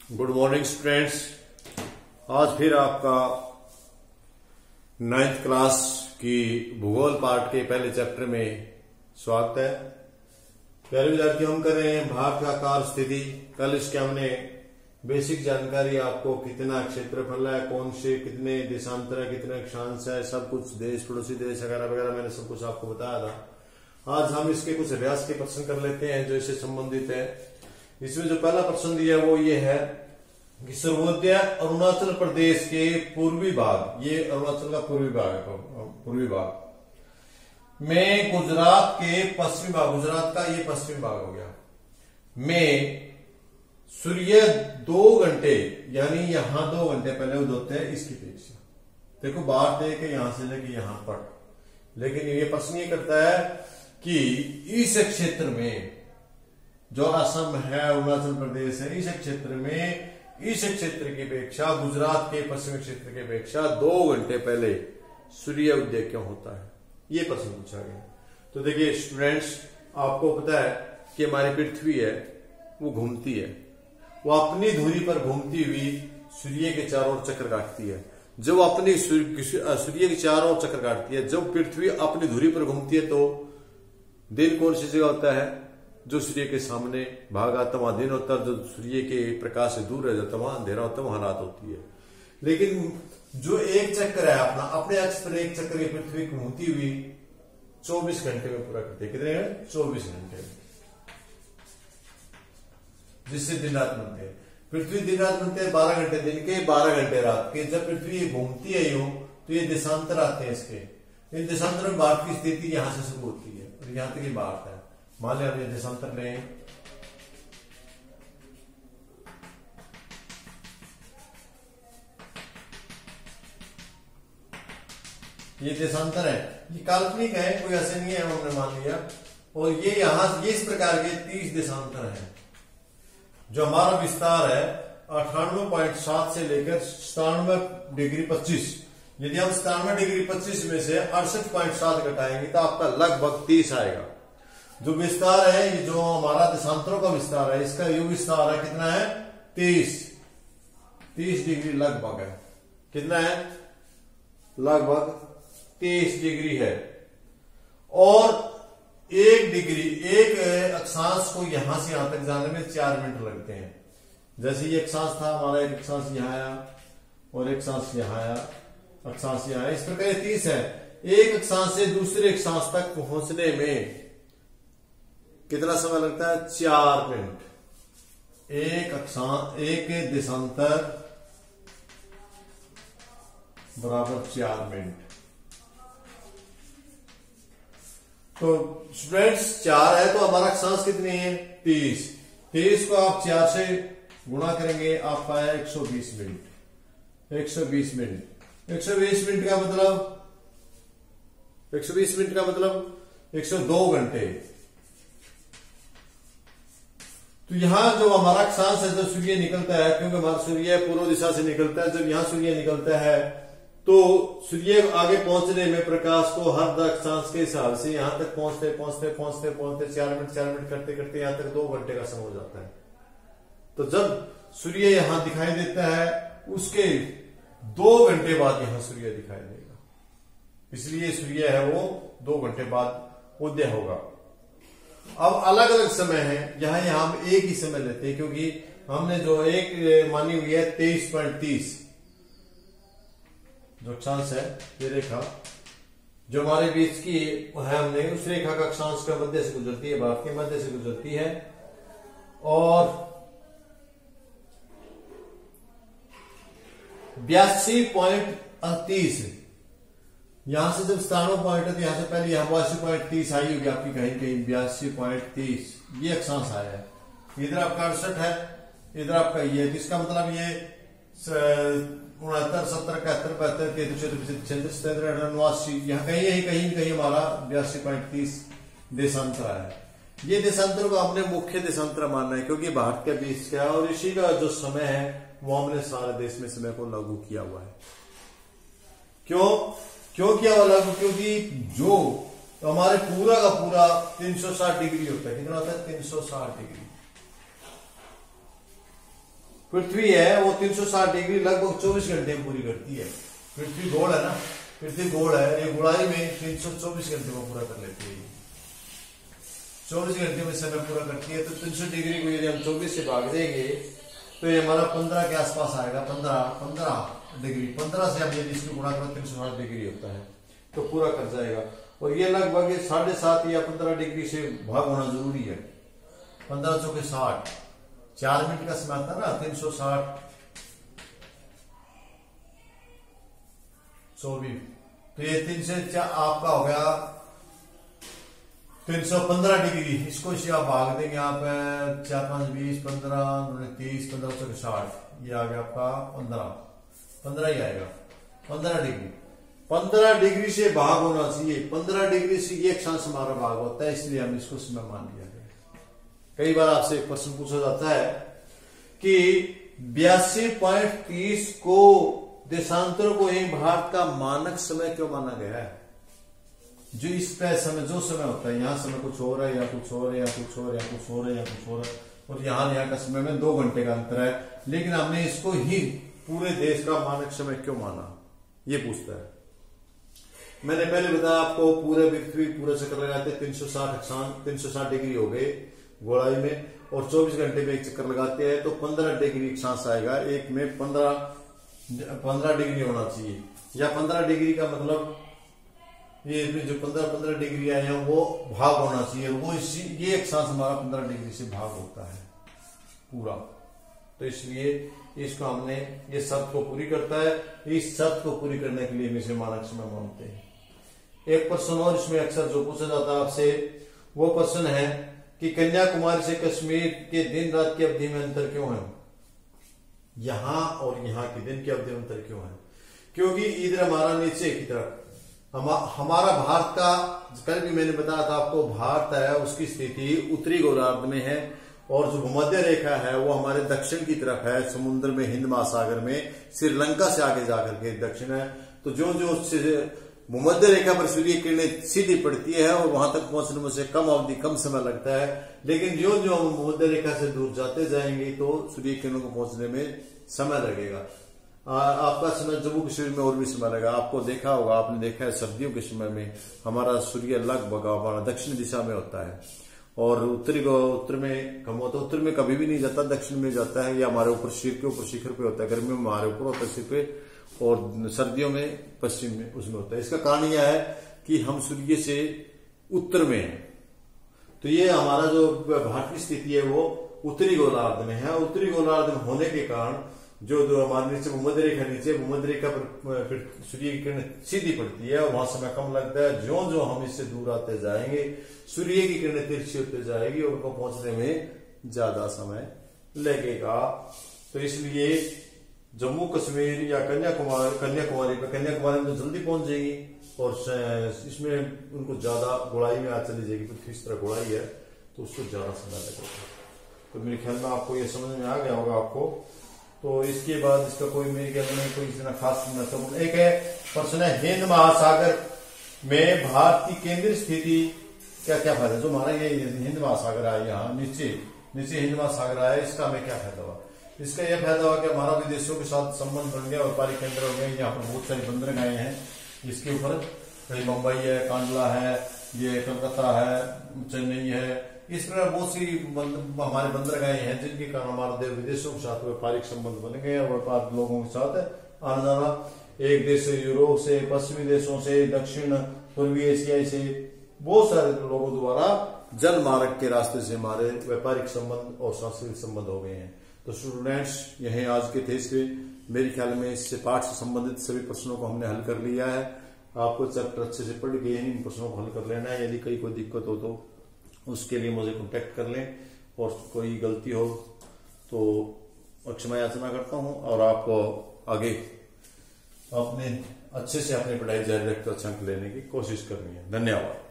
Good morning students. आज फिर आपका 9th क्लास की भूगोल पार्ट के पहले चैप्टर में स्वागत है। प्यारे विद्यार्थियों, हम कर रहे हैं भारत का आकार स्थिति। कल इसके हमने बेसिक जानकारी आपको कितना क्षेत्रफल है, कौन से कितने देशांतर है, कितने अक्षांश है, सब कुछ देश, पड़ोसी देश वगैरह वगैरह मैंने सब कुछ आपको बताया था। आज हम इसके कुछ अभ्यास के प्रश्न कर लेते हैं जो इससे संबंधित है। इसमें जो पहला प्रश्न दिया वो ये है कि सर्वोदय अरुणाचल प्रदेश के पूर्वी भाग, ये अरुणाचल का पूर्वी भाग है, पूर्वी भाग में गुजरात के पश्चिमी भाग, गुजरात का ये पश्चिमी भाग हो गया, में सूर्य 2 घंटे यानी यहां 2 घंटे पहले उदय है इसकी अपेक्षा। देखो बात है कि यहां से लेके यहां पर, लेकिन ये प्रश्न ये करता है कि इस क्षेत्र में जो असम है, अरुणाचल प्रदेश है, इस क्षेत्र में इस क्षेत्र की अपेक्षा, गुजरात के पश्चिमी क्षेत्र की अपेक्षा 2 घंटे पहले सूर्य उदय क्यों होता है, ये प्रश्न पूछा गया। तो देखिए स्टूडेंट्स, आपको पता है कि हमारी पृथ्वी है वो घूमती है, वो अपनी धुरी पर घूमती हुई सूर्य के चारों ओर चक्कर काटती है। जब अपनी सूर्य के चारों ओर चक्कर काटती है, जब पृथ्वी अपनी धुरी पर घूमती है तो दिन कौन सी जगह होता है? जो सूर्य के सामने भाग आता वहां दिन होता है, जो सूर्य के प्रकाश से दूर रह जाता वहां अंधेरा होता है, वहां रात होती है। लेकिन जो एक चक्कर है अपना, अपने अक्ष पर एक चक्कर ये पृथ्वी घूमती हुई 24 घंटे में पूरा करती है। कितने हैं? 24 घंटे में, जिससे दिन रात बनते हैं। पृथ्वी दिन रात बनते हैं 12 घंटे दिन के, 12 घंटे रात के। जब पृथ्वी घूमती है यूं तो ये देशांतर आते हैं इसके। इन देशांतर में भारत की स्थिति यहां से शुरू होती है और यहां तक ये भारत है। मान लिया ये देशांतर लें, ये देशांतर है, ये काल्पनिक है, कोई ऐसे नहीं है, हमने मान लिया। और ये यहां ये इस प्रकार के 30 देशांतर है। जो हमारा विस्तार है 98.7 से लेकर 97 डिग्री 25, यदि हम 97 डिग्री 25 में से 68.7 घटाएंगे तो आपका लगभग 30 आएगा। जो विस्तार है, ये जो हमारा देशांतरों का विस्तार है, इसका यो विस्तार है कितना है? 30 डिग्री लगभग है। कितना है? लगभग 30 डिग्री है। और 1 डिग्री, एक अक्षांश को यहां से यहां तक जाने में 4 मिनट लगते हैं। जैसे ये अक्षांश था हमारा, एक अक्षांश यहां आया और एक अक्षांश यहां आया, अक्षांश यहां आया, इस प्रकार 30 है। एक अक्षांश से दूसरे अक्षांश तक पहुंचने में कितना समय लगता है? 4 मिनट। एक अक्षांश, एक देशांतर बराबर 4 मिनट। तो स्टूडेंट्स 4 है तो हमारा अक्षांश कितनी है? 30। 30 को आप 4 से गुणा करेंगे, आपका है 120 मिनट। 120 मिनट, 120 मिनट का मतलब 120 मिनट का मतलब 102 घंटे। तो यहां जो हमारा अक्षांश है, जब सूर्य निकलता है, क्योंकि हमारा सूर्य पूर्व दिशा से निकलता है, जब यहां सूर्य निकलता है तो सूर्य आगे पहुंचने में प्रकाश को हर अक्षांश के हिसाब से यहां तक पहुंचते पहुंचते पहुंचते पहुंचते 4 मिनट करते करते यहां तक 2 घंटे का समय हो जाता है। तो जब सूर्य यहां दिखाई देता है उसके 2 घंटे बाद यहां सूर्य दिखाई देगा, इसलिए सूर्य है वो 2 घंटे बाद उदय होगा। अब अलग अलग समय है, यहां हम एक ही समय लेते हैं क्योंकि हमने जो एक मानी हुई है 23.30 जो अक्षांश है, ये रेखा जो हमारे बीच की है, हमने उस रेखा का अक्षांश का मध्य से गुजरती है, भारत के मध्य से गुजरती है। और 82.30 यहां से जब 97 पॉइंट है तो यहां से पहले यहां 82.30 आई होगी आपकी, कहीं कहीं 82.30 ये अक्षांश आया है। इधर आपका 68 है, इधर आपका ये, जिसका मतलब ये 69, 70, 71, 72, 73, 34, 77, 89, यहाँ कहीं हमारा 82.30 देशांतर है। ये देशांतर को हमने मुख्य देशांतर मानना है क्योंकि भारत के बीच का है और इसी का जो समय है वो हमने सारे देश में समय को लागू किया हुआ है। क्यों किया हुआ लागू? क्योंकि जो हमारे पूरा का पूरा 360 डिग्री होता है। कितना होता है? 360 डिग्री। पृथ्वी है वो 360 डिग्री लगभग 24 घंटे में पूरी करती है। पृथ्वी गोल है ना, पृथ्वी गोल है, ये गुड़ाई में 324 घंटे में पूरा कर लेती है। 24 घंटे में समय पूरा करती है। तो 300 डिग्री को यदि हम 24 से भाग देंगे तो ये हमारा 15 के आसपास आएगा। 15 डिग्री, 15 से हम यदि इसको गुणा करें 360 डिग्री होता है तो पूरा कर जाएगा। और ये लगभग 7.5 या 15 डिग्री से भाग होना जरूरी है। 15 चौके 60, 4 मिनट का समय आता है ना। 360 24, तो ये 3 से आपका हो गया 315 डिग्री। इसको इसे आप भाग देंगे आप 4 5 20 15 30 15 चौके 60, ये आ गया आपका 15 ही आएगा। 15 डिग्री, 15 डिग्री से भाग होना चाहिए। 15 डिग्री से एक क्षण हमारा भाग होता है, इसलिए हम इसको समय मान लिया गया। कई बार आपसे एक प्रश्न पूछा जाता है कि 82.30 को देशांतर को ही भारत का मानक समय क्यों माना गया है? जो इस पे समय जो समय होता है, यहाँ समय कुछ हो रहा है या कुछ हो रहा है या कुछ हो रहा है या कुछ हो रहा है या कुछ हो रहा है, और यहाँ का समय में 2 घंटे का अंतर है, लेकिन हमने इसको ही पूरे देश का मानक समय क्यों माना, ये पूछता है। मैंने पहले बताया आपको पूरे पृथ्वी पूरा चक्कर लगाते 360 डिग्री हो गए गोलाई में, और 24 घंटे में एक चक्कर लगाते हैं तो 15 डिग्री अक्षांश आएगा। एक में 15 डिग्री होना चाहिए, या 15 डिग्री का मतलब ये जो 15 डिग्री आए हैं वो भाग होना चाहिए। वो ये अक्षांश हमारा 15 डिग्री से भाग होता है पूरा। तो इसलिए इसको हमने ये शर्त को पूरी करता है। इस शर्त को पूरी करने के लिए हम इसे मानक समय मानते हैं। एक प्रश्न और इसमें अक्सर जो पूछा जाता है आपसे, वो प्रश्न है कि कन्याकुमारी से कश्मीर के दिन रात की अवधि में अंतर क्यों है? यहां और यहां के दिन की अवधि में अंतर क्यों है? क्योंकि इधर हमारा नीचे की तरफ हमारा भारत का, कल भी मैंने बताया था आपको, भारत है उसकी स्थिति उत्तरी गोलार्ध में है, और जो भूमध्य रेखा है वो हमारे दक्षिण की तरफ है, समुद्र में, हिंद महासागर में, श्रीलंका से आगे जाकर के दक्षिण है। तो जो भूमध्य रेखा पर सूर्य किरणें सीधी पड़ती है और वहां तक पहुंचने में से कम अवधि कम समय लगता है, लेकिन जो हम भूमध्य रेखा से दूर जाते जाएंगे तो सूर्य किरणों को पहुंचने में समय लगेगा। आपका समय जम्मू कश्मीर में और भी समय लगेगा। आपको देखा होगा, आपने देखा है सर्दियों के समय में हमारा सूर्य लगभग हमारा दक्षिण दिशा में होता है, और उत्तर में कम होता है। उत्तर में कभी भी नहीं जाता, दक्षिण में जाता है, या हमारे ऊपर सिर के ऊपर शिखर पे होता है। गर्मियों में हमारे ऊपर होता है सिर पे, और सर्दियों में पश्चिम में उसमें होता है। इसका कारण यह है कि हम सूर्य से उत्तर में है। तो ये हमारा जो भारत की स्थिति है वो उत्तरी गोलार्ध में है। उत्तरी गोलार्ध में होने के कारण जो हमारे नीचे भूमध्य रेखा पर फिर सूर्य की किरण सीधी पड़ती है और वहां समय कम लगता है। जो हम इससे दूर आते जाएंगे सूर्य की किरणें तिरछी होते जाएगी और उनको पहुंचने में ज्यादा समय लगेगा। तो इसलिए जम्मू कश्मीर या कन्याकुमारी में तो जल्दी पहुंच जाएगी, और इसमें उनको ज्यादा गुड़ाई में आज चली जाएगी। पृथ्वी इस तरह गुड़ाई है तो उसको ज्यादा समय लगेगा। तो मेरे ख्याल में आपको ये समझ में आ गया होगा आपको। तो इसके बाद इसका कोई मेरे ख्याल में कोई इतना खास महत्वपूर्ण एक है प्रश्न है, हिंद महासागर में भारत की केंद्रीय स्थिति क्या क्या फायदा? जो हमारा ये हिंद महासागर है, यहाँ नीचे हिंद महासागर है, इसका हमें क्या फायदा हुआ? इसका यह फायदा हुआ कि हमारा विदेशों के साथ संबंध बन गया, व्यापारिक केंद्र हो गए। यहाँ पर बहुत सारी बंदरगाहें हैं इसके ऊपर, कहीं मुंबई है, कांडला है, ये कलकत्ता है, चेन्नई है, इस तरह बहुत सी हमारे बंदरगाहें हैं जिनके कारण हमारे विदेशों के साथ व्यापारिक संबंध बन गए और व्यापार लोगों के साथ आना जाना, एक देश से यूरोप से, पश्चिमी देशों से, दक्षिण पूर्वी एशिया से बहुत सारे लोगों द्वारा जल मार्ग के रास्ते से हमारे व्यापारिक संबंध और सांस्कृतिक संबंध हो गए हैं। तो स्टूडेंट्स यही आज के थे। इसमें मेरे ख्याल में इससे पाठ से संबंधित सभी प्रश्नों को हमने हल कर लिया है। आपको चैप्टर अच्छे से पढ़ के इन प्रश्नों को हल कर लेना है। यदि कोई दिक्कत हो तो उसके लिए मुझे कांटेक्ट कर लें, और कोई गलती हो तो क्षमा याचना करता हूं, और आपको आगे अपने अच्छे से अपनी पढ़ाई जारी रखते अच्छे अंक लेने की कोशिश करनी है। धन्यवाद।